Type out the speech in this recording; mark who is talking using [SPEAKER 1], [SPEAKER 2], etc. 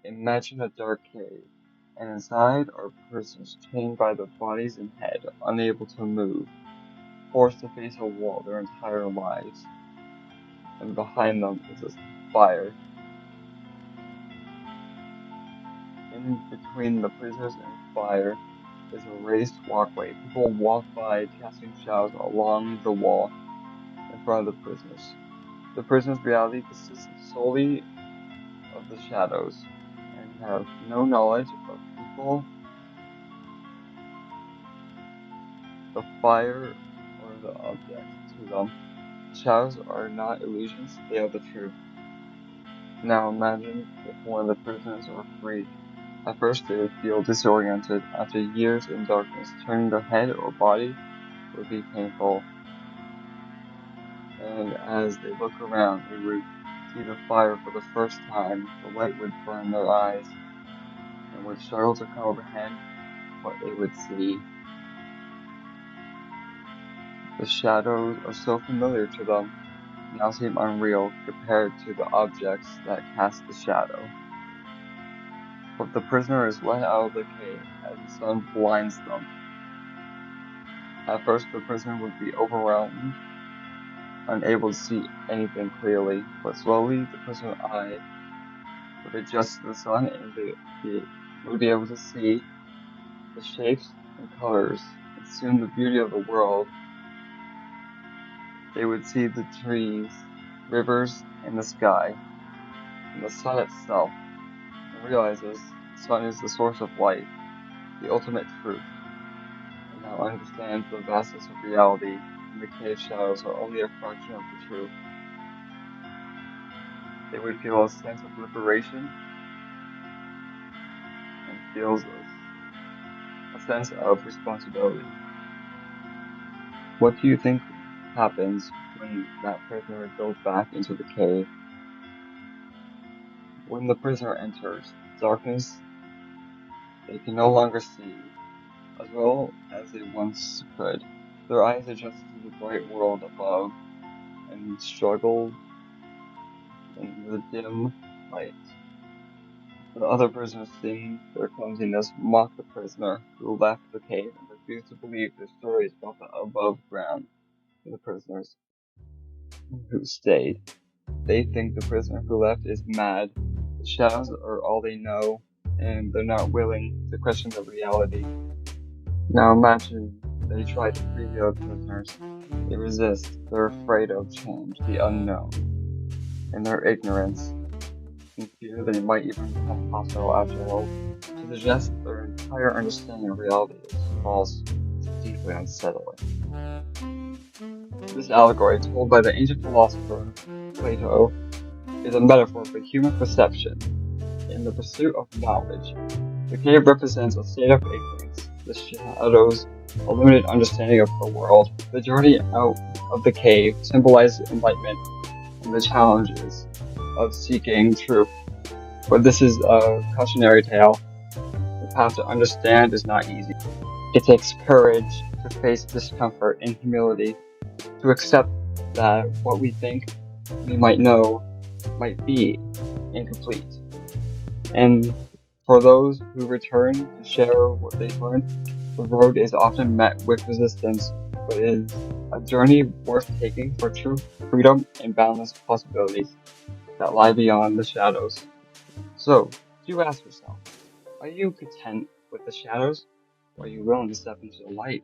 [SPEAKER 1] Imagine a dark cave, and inside are prisoners chained by their bodies and head, unable to move, forced to face a wall their entire lives, and behind them is a fire. In between the prisoners and the fire is a raised walkway. People walk by, casting shadows along the wall in front of the prisoners. The prisoners' reality consists solely of the shadows, and have no knowledge of people, the fire, or the objects to them. The shadows are not illusions, they are the truth. Now imagine if one of the prisoners were freed. At first they would feel disoriented. After years in darkness, turning their head or body would be painful. And as they look around, they would see the fire for the first time. The light would burn their eyes, and would struggle to comprehend what they would see. The shadows are so familiar to them, now seem unreal compared to the objects that cast the shadow. But the prisoner is let out of the cave as the sun blinds them. At first, the prisoner would be overwhelmed, unable to see anything clearly, but slowly the prisoner's eye would adjust to the sun, and they would be able to see the shapes and colors, and soon the beauty of the world. They would see the trees, rivers, and the sky, and the sun itself, and realizes the sun is the source of light, the ultimate truth, and now understands the vastness of reality, and the cave shadows are only a fraction of the truth. They would feel a sense of liberation, and feels a sense of responsibility. What do you think happens when that prisoner goes back into the cave? When the prisoner enters darkness, they can no longer see as well as they once could. Their eyes adjust to the bright world above and struggle in the dim light. The other prisoners, seeing their clumsiness, mock the prisoner who left the cave and refuse to believe their stories about the above ground to the prisoners who stayed. They think the prisoner who left is mad. The shadows are all they know, and they're not willing to question the reality. Now imagine they try to free the other prisoners. They resist. They're afraid of change, the unknown, and their ignorance, and fear they might even become hostile after all. To suggest their entire understanding of reality is false, is deeply unsettling. This allegory, told by the ancient philosopher Plato, is a metaphor for human perception in the pursuit of knowledge. The cave represents a state of ignorance, the shadows a limited understanding of the world. The journey out of the cave symbolizes enlightenment and the challenges of seeking truth. But this is a cautionary tale. The path to understand is not easy. It takes courage to face discomfort and humility, to accept that what we think we might know might be incomplete. And for those who return to share what they've learned, the road is often met with resistance, but it is a journey worth taking for true freedom and boundless possibilities that lie beyond the shadows. So, do ask yourself, are you content with the shadows, or are you willing to step into the light?